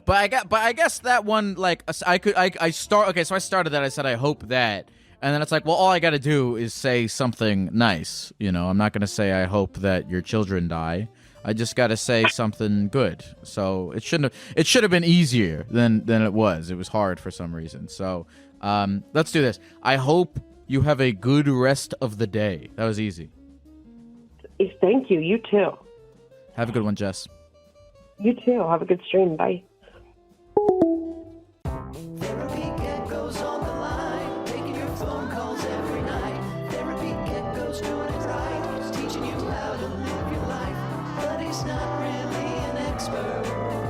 But I guess that one, like, so I started that. I said, I hope that. And then it's like, well, all I got to do is say something nice. You know, I'm not going to say, I hope that your children die. I just got to say something good. So it should have been easier than it was. It was hard for some reason. So, let's do this. I hope you have a good rest of the day. That was easy. Thank you. You too. Have a good one, Jess. You too. Have a good stream. Bye. Therapy Gecko's on the line, taking your phone calls every night. Therapy Gecko's doing it right, he's teaching you how to live your life, but he's not really an expert.